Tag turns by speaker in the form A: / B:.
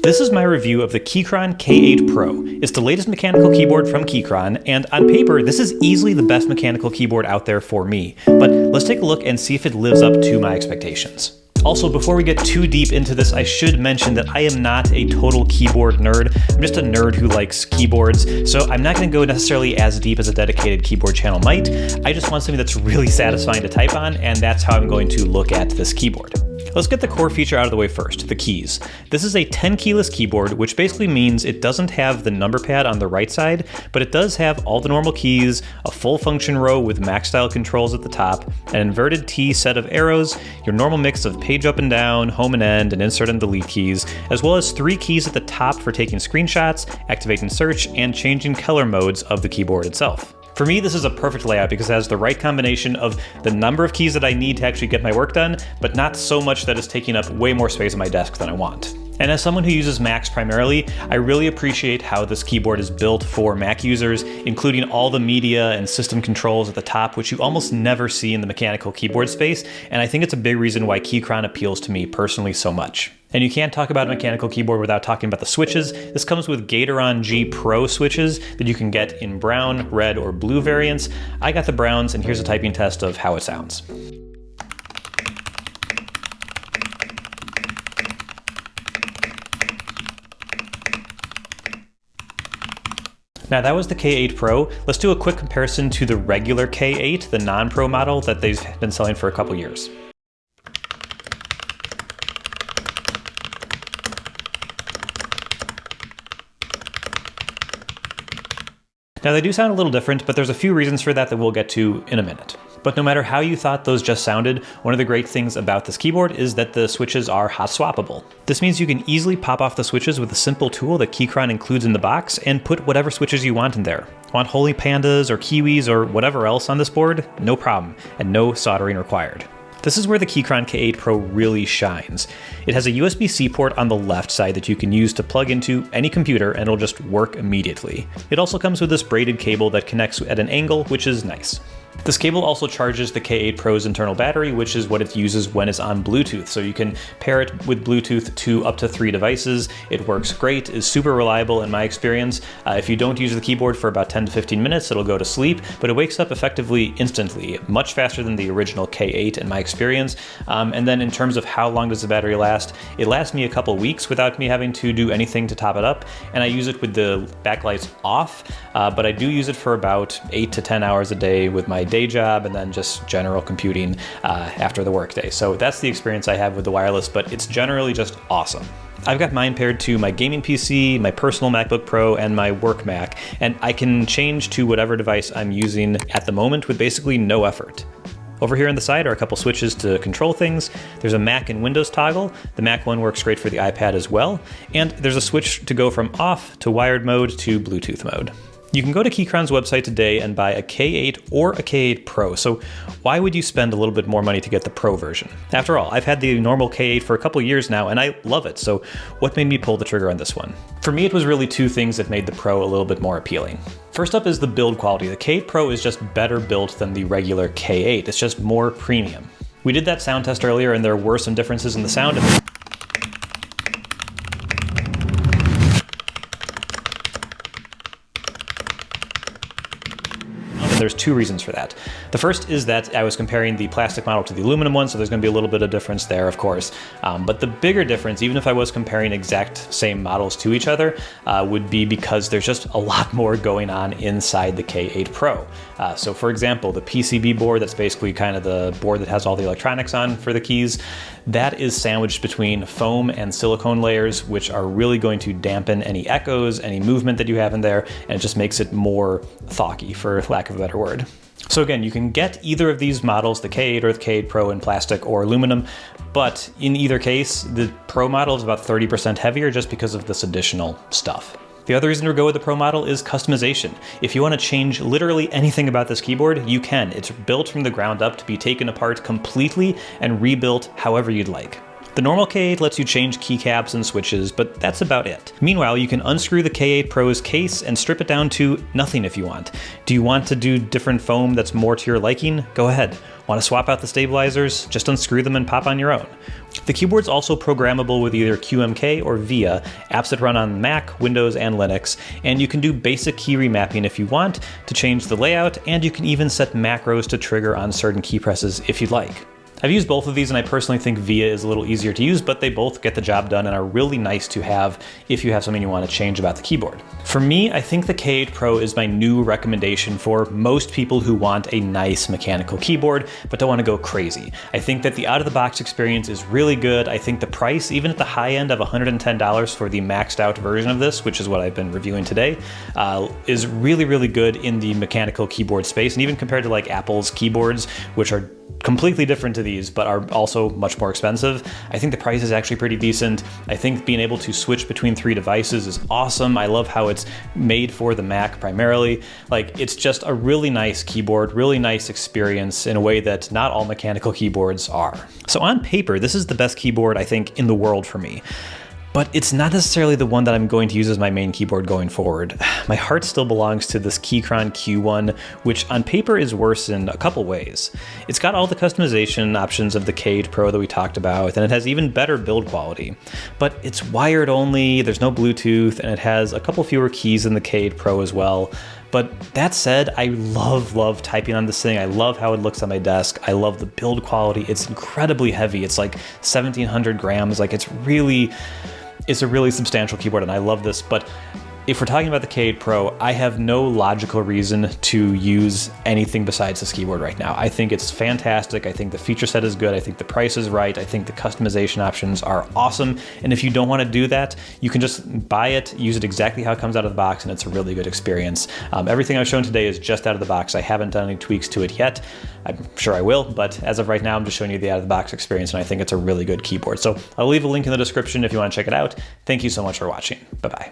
A: This is my review of the Keychron K8 Pro. It's the latest mechanical keyboard from Keychron, and on paper, this is easily the best mechanical keyboard out there for me. But let's take a look and see if it lives up to my expectations. Also, before we get too deep into this, I should mention that I am not a total keyboard nerd. I'm just a nerd who likes keyboards, so I'm not going to go necessarily as deep as a dedicated keyboard channel might. I just want something that's really satisfying to type on, and that's how I'm going to look at this keyboard. Let's get the core feature out of the way first, the keys. This is a 10 keyless keyboard, which basically means it doesn't have the number pad on the right side, but it does have all the normal keys, a full function row with Mac style controls at the top, an inverted T set of arrows, your normal mix of page up and down, home and end, and insert and delete keys, as well as 3 keys at the top for taking screenshots, activating search, and changing color modes of the keyboard itself. For me, this is a perfect layout because it has the right combination of the number of keys that I need to actually get my work done, but not so much that it's taking up way more space on my desk than I want. And as someone who uses Macs primarily, I really appreciate how this keyboard is built for Mac users, including all the media and system controls at the top, which you almost never see in the mechanical keyboard space, and I think it's a big reason why Keychron appeals to me personally so much. And you can't talk about a mechanical keyboard without talking about the switches. This comes with Gateron G Pro switches that you can get in brown, red, or blue variants. I got the browns, and here's a typing test of how it sounds. Now that was the K8 Pro. Let's do a quick comparison to the regular K8, the non-Pro model that they've been selling for a couple years. Now they do sound a little different, but there's a few reasons for that we'll get to in a minute. But no matter how you thought those just sounded, one of the great things about this keyboard is that the switches are hot swappable. This means you can easily pop off the switches with a simple tool that Keychron includes in the box and put whatever switches you want in there. Want Holy Pandas or Kiwis or whatever else on this board? No problem, and no soldering required. This is where the Keychron K8 Pro really shines. It has a USB-C port on the left side that you can use to plug into any computer and it'll just work immediately. It also comes with this braided cable that connects at an angle, which is nice. This cable also charges the K8 Pro's internal battery, which is what it uses when it's on Bluetooth. So you can pair it with Bluetooth to up to 3 devices. It works great, is super reliable in my experience. If you don't use the keyboard for about 10 to 15 minutes, it'll go to sleep, but it wakes up effectively instantly, much faster than the original K8 in my experience. And then in terms of how long does the battery last, it lasts me a couple weeks without me having to do anything to top it up. And I use it with the backlights off, but I do use it for about 8 to 10 hours a day with my day job and then just general computing after the workday. So that's the experience I have with the wireless, but it's generally just awesome. I've got mine paired to my gaming PC, my personal MacBook Pro, and my work Mac, and I can change to whatever device I'm using at the moment with basically no effort. Over here on the side are a couple switches to control things. There's a Mac and Windows toggle. The Mac one works great for the iPad as well. And there's a switch to go from off to wired mode to Bluetooth mode. You can go to Keychron's website today and buy a K8 or a K8 Pro, so why would you spend a little bit more money to get the Pro version? After all, I've had the normal K8 for a couple years now and I love it, so what made me pull the trigger on this one? For me, it was really 2 things that made the Pro a little bit more appealing. First up is the build quality. The K8 Pro is just better built than the regular K8. It's just more premium. We did that sound test earlier and there were some differences in the sound. There's 2 reasons for that. The first is that I was comparing the plastic model to the aluminum one, so there's going to be a little bit of difference there, of course. But the bigger difference, even if I was comparing exact same models to each other, would be because there's just a lot more going on inside the K8 Pro. So for example, the PCB board, that's basically kind of the board that has all the electronics on for the keys, that is sandwiched between foam and silicone layers, which are really going to dampen any echoes, any movement that you have in there, and it just makes it more thocky, for lack of a better word. So again, you can get either of these models, the K8 or the K8 Pro in plastic or aluminum, but in either case, the Pro model is about 30% heavier just because of this additional stuff. The other reason to go with the Pro model is customization. If you want to change literally anything about this keyboard, you can. It's built from the ground up to be taken apart completely and rebuilt however you'd like. The normal K8 lets you change keycaps and switches, but that's about it. Meanwhile, you can unscrew the K8 Pro's case and strip it down to nothing if you want. Do you want to do different foam that's more to your liking? Go ahead. Want to swap out the stabilizers? Just unscrew them and pop on your own. The keyboard's also programmable with either QMK or VIA, apps that run on Mac, Windows, and Linux, and you can do basic key remapping if you want to change the layout, and you can even set macros to trigger on certain key presses if you'd like. I've used both of these and I personally think VIA is a little easier to use, but they both get the job done and are really nice to have if you have something you want to change about the keyboard. For me, I think the K8 Pro is my new recommendation for most people who want a nice mechanical keyboard, but don't want to go crazy. I think that the out-of-the-box experience is really good. I think the price, even at the high end of $110 for the maxed out version of this, which is what I've been reviewing today, is really, really good in the mechanical keyboard space. And even compared to like Apple's keyboards, which are completely different to these, but are also much more expensive, I think the price is actually pretty decent. I think being able to switch between 3 devices is awesome. I love how it's made for the Mac primarily. Like, it's just a really nice keyboard, really nice experience in a way that not all mechanical keyboards are. So on paper, this is the best keyboard I think in the world for me. But it's not necessarily the one that I'm going to use as my main keyboard going forward. My heart still belongs to this Keychron Q1, which on paper is worse in a couple ways. It's got all the customization options of the K8 Pro that we talked about, and it has even better build quality. But it's wired only, there's no Bluetooth, and it has a couple fewer keys than the K8 Pro as well. But that said, I love typing on this thing. I love how it looks on my desk. I love the build quality. It's incredibly heavy. It's like 1,700 grams. Like, it's a really substantial keyboard, and I love this. But if we're talking about the K8 Pro, I have no logical reason to use anything besides this keyboard right now. I think it's fantastic. I think the feature set is good. I think the price is right. I think the customization options are awesome. And if you don't want to do that, you can just buy it, use it exactly how it comes out of the box, and it's a really good experience. Everything I've shown today is just out of the box. I haven't done any tweaks to it yet. I'm sure I will, but as of right now, I'm just showing you the out-of-the-box experience, and I think it's a really good keyboard. So I'll leave a link in the description if you want to check it out. Thank you so much for watching. Bye-bye.